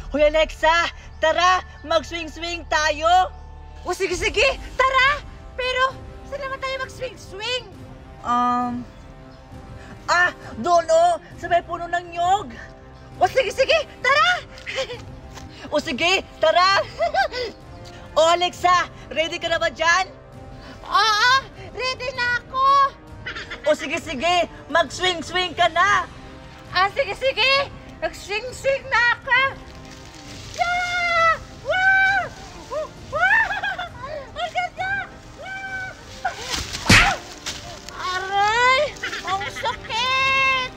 Hoy Alexa, tara, mag-swing-swing tayo. O sige, tara! Pero, saan naman tayo mag-swing-swing? Doon sa may puno ng nyog. O sige, tara! O sige, tara. O Alexa, ready ka na ba dyan? Oo, ready na ako! O sige, mag-swing-swing ka na. Sige, mag-swing-swing na ako! Yeah! Wow! Ang ganda! Aray! Ang sakit!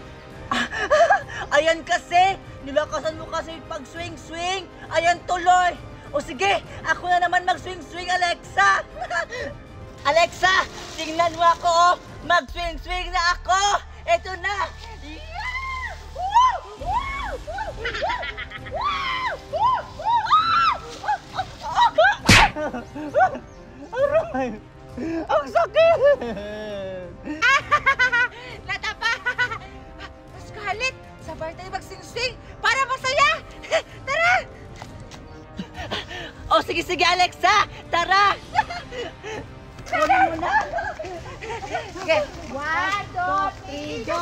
Ayan kasi, nilakasan mo kasi pag-swing-swing. Ayan tuloy. O sige, ako na naman mag-swing-swing, Alexa. Alexa, tingnan mo ako, mag-swing-swing na ako. Eto na. Aray! Ang sakit! Natapa! Scarlett, sabay tayo mag-swing-swing para masaya! Tara! O sige, Alexa, tara! Kunin mo na! Sige, 1, 2, 3, go!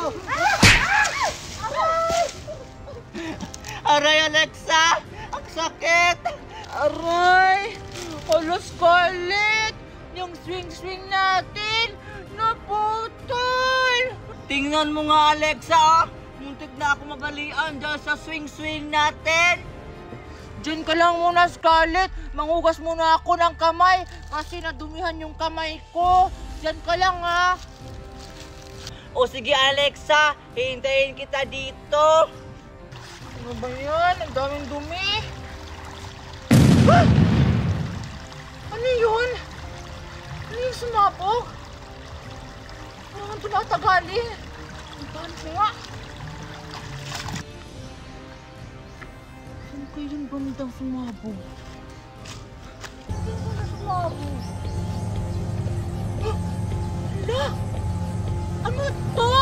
Aray, Alexa! Ang sakit! Aray! Hala, Scarlett! Yung swing-swing natin, naputol! Tingnan mo nga, Alexa, muntik na ako mabalian dahil sa swing-swing natin. Diyan ka lang muna, Scarlett. Manghugas muna ako ng kamay kasi nadumihan yung kamay ko. Diyan ka lang, ha? O sige, Alexa, hihintayin kita dito. Ano ba yan? Ang daming dumi. Ano yun? Ano yung sumabog? Parang tumatagali. Ang tahan ko nga. Saan kayo yung bandang sumabog? Saan na sumabog? Hala! Ano to?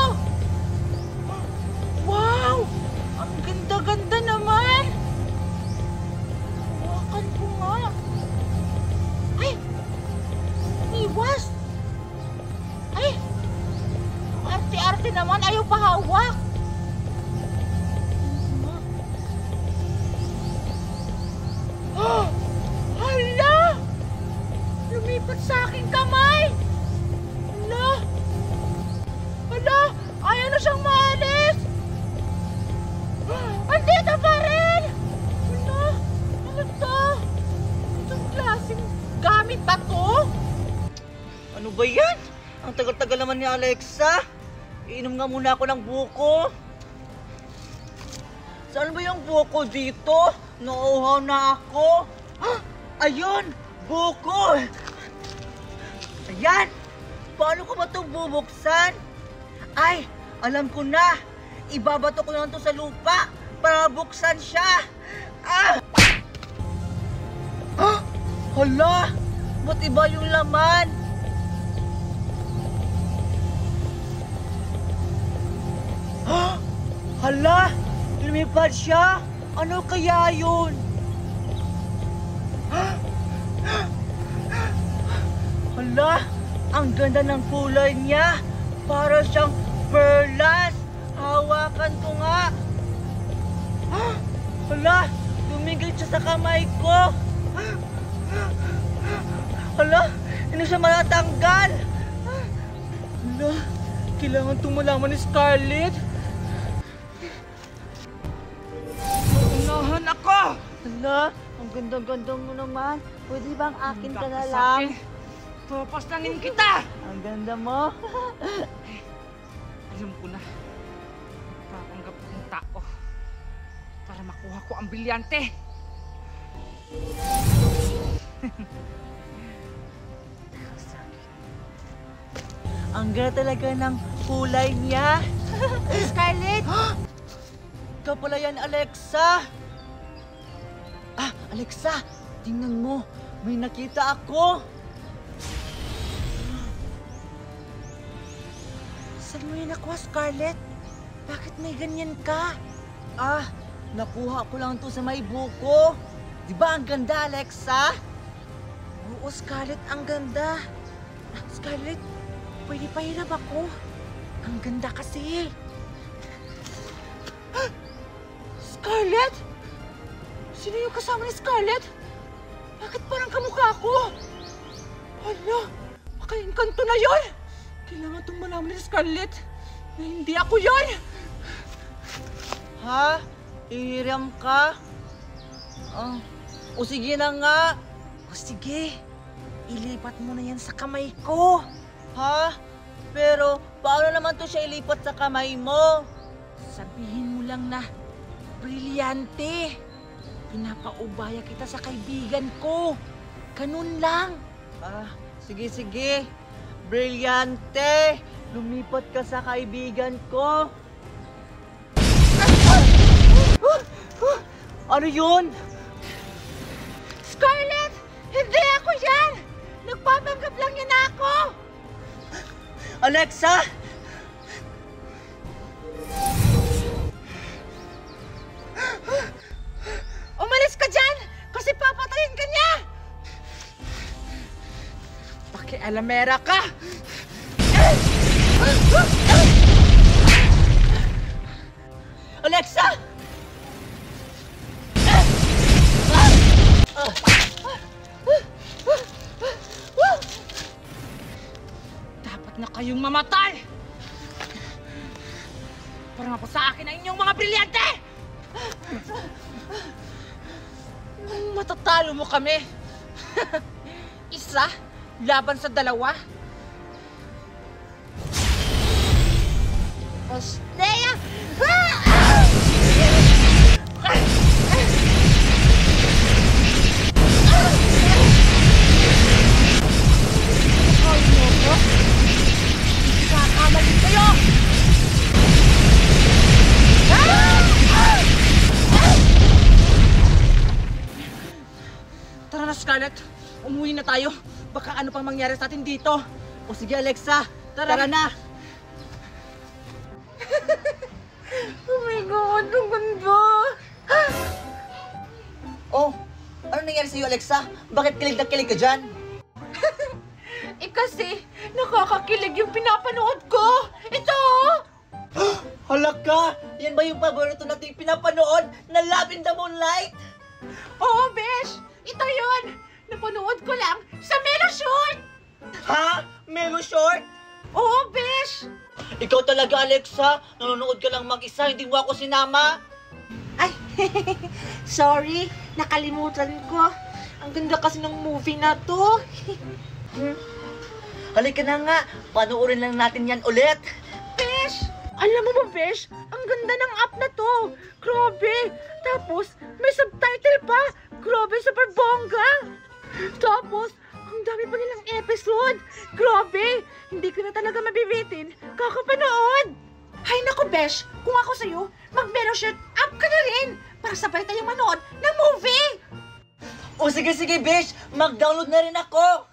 Wow! Ang ganda-ganda naman! Hawakan ko nga. Ay! Iwas! Ay! Ang arte-arte naman, ayaw pahawak! Oh! Hala! Lumipat sa aking kamay! Hala! Hala! Ayaw na siyang maalis! Andito pa rin! Hala! Ano to? Itong klaseng gamit ba to? Ano ba yan? Ang tagal-tagal naman ni Alexa. Iinom nga muna ako ng buko. Saan ba yung buko dito? Nauuhaw na ako. Ayun! Buko! Ayan! Paano ko ba itong bubuksan? Ay! Alam ko na! Ibabato ko lang ito sa lupa para buksan siya! Hala! Ba't iba yung laman? Hala! Lumipad siya! Ano kaya yun? Hala! Ang ganda ng kulay niya! Para siyang perlas! Hawakan ko nga! Hala! Tumigil siya sa kamay ko! Hala! Hindi siya matatanggal! Hala! Kailangan itong malaman ni Scarlett! Unahan ako! Hala! Ang ganda-ganda mo naman! Pwede bang akin ka na lang? Papastangin kita! Ang ganda mo! Alam ko na. Papanggap kong tao para makuha ko ang brilyante. Ang ganda talaga ng kulay niya! Scarlett! Ikaw pala yan, Alexa! Alexa! Tingnan mo! May nakita ako! Saan mo yan nakuha, Scarlett? Bakit may ganyan ka? Nakuha ko lang to sa may buko. Di ba ang ganda, Alexa? Oo, Scarlett, ang ganda. Scarlett, pwede pahiram ako. Ang ganda kasi. Scarlett? Sino yung kasama ni Scarlett? Bakit parang kamukha ko? Hala, baka engkanto na yon. Kailangan itong malaman ni Scarlett na hindi ako yon. Ha? Ihiram ka? O sige na nga. O sige, ilipat mo na yan sa kamay ko. Ha? Pero paano naman to siya ilipat sa kamay mo? Sabihin mo lang na, brilyante. Pinapaubaya kita sa kaibigan ko. Ganun lang. Sige. Brilyante! Lumipat ka sa kaibigan ko. Ano yun? Scarlett! Hindi ako yan! Nagpapanggap lang yan ako! Alexa! Umalis ka dyan! Kasi papatayin ka niya! Pakialamera ka! Alexa! Dapat na kayong mamatay! Para po sa akin ang inyong mga brilyante! Matatalo mo kami! Isa laban sa dalawa. Ostea! Kakamali kayo! Tara na, Scarlett. Umuwi na tayo. Baka ano pang mangyari sa atin dito. O sige, Alexa. Tara na. Oh my God, ang ganda! Oh, ano nangyari sa'yo, Alexa? Bakit kilig na kilig ka dyan? Kasi nakakakilig yung pinapanood ko. Ito! Hala ka! Yan ba yung paborito nating pinapanood na Love in the Moonlight? Oo, besh! Ito yun! Napanood ko lang sa Melo Short! Ha? Melo Short? Oo, besh! Ikaw talaga, Alexa. Nanonood ka lang mag-isa, hindi mo ako sinama. Ay, sorry. Nakalimutan ko. Ang ganda kasi ng movie na to. Halika na nga. Panoorin lang natin yan ulit. Besh! Alam mo ba, Besh? Ang ganda ng app na to. Grabe. Tapos, may subtitle pa. Grabe, super bongga. Tapos, ang dami pa nilang episode. Grabe. Hindi ko na talaga mabibitin. Kakapanood. Hay nako, Besh. Kung ako sa'yo, mag-Meloshot app ka na rin. Para sabay tayong manood ng movie. O sige, Bish. Mag-download na rin ako.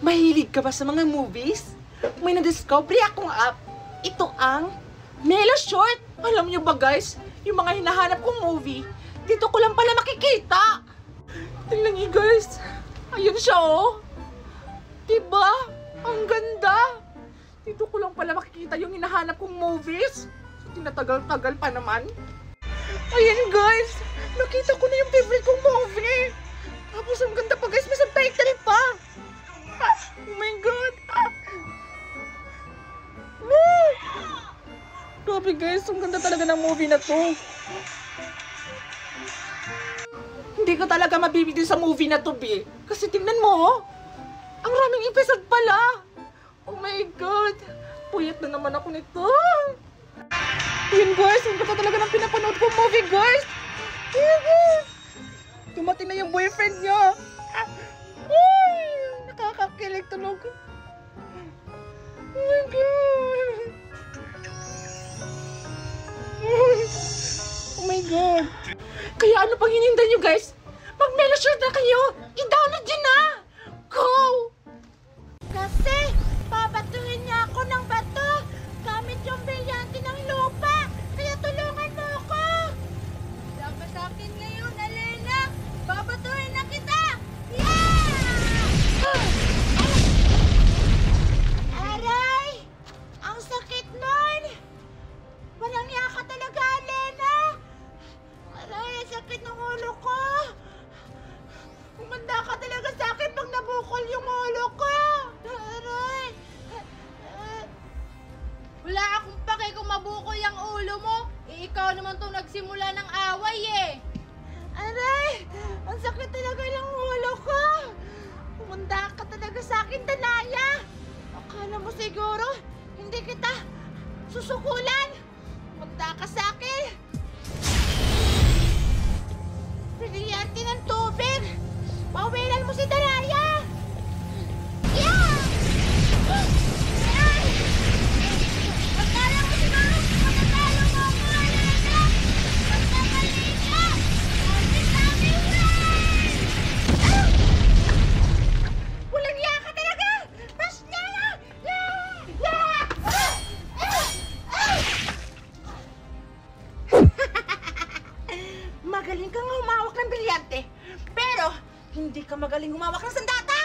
Mahilig ka ba sa mga movies? May na-discovery akong app. Ito ang Meloshort. Alam niyo ba, guys? Yung mga hinahanap kong movie, dito ko lang pala makikita. Tingnan niyo, guys. Ayun siya, oh. Diba? Ang ganda. Dito ko lang pala makikita yung hinahanap kong movies. So, tinatagal-tagal pa naman. Ayan, guys. Nakita ko na yung favorite kong movie. Tapos ang ganda pa, guys. May subtitle pa. Oh my God. Grabe, guys. Ang ganda talaga ng movie na to. Hindi ko talaga mabibigil sa movie na to, B. Kasi tingnan mo, oh. Ang raming episode pala. Oh my God. Puyat na naman ako nito. Yun, guys. Ang ganda talaga ng pinapanood kong movie, guys. Dumating na yung boyfriend niya. Uy! Nakakakilig tulog. Oh my God. Oh my God. Kaya ano pang hinintay nyo, guys? Mag-Meloshort na kayo! I-download nyo na! Go! Kasi, babatuhin niya ako ng bato gamit yung brilyante ng lupa. Kaya tulungan mo ako! sakit ng ulo ko! Umanda ka talaga sa akin pag nabukol yung ulo ko! Aray! Wala akong pake kung mabukol ang ulo mo. Ikaw naman itong nagsimula ng away eh. Aray! Ang sakit talaga ng ulo ko! Umanda ka talaga sa akin, Danaya! Akala mo siguro, hindi kita susukulan! Umanda ka sa akin! Brilyante ng tubig! Pawilan mo si Danaya! Yeah! Akala mo siguro matatalo mo ako, Alena. Magkamali ka. Sabi-sabi mo. Walang iya ka talaga! Mas niya na! Magaling kang humawak ng brilyante, pero hindi ka magaling humawak ng sandata!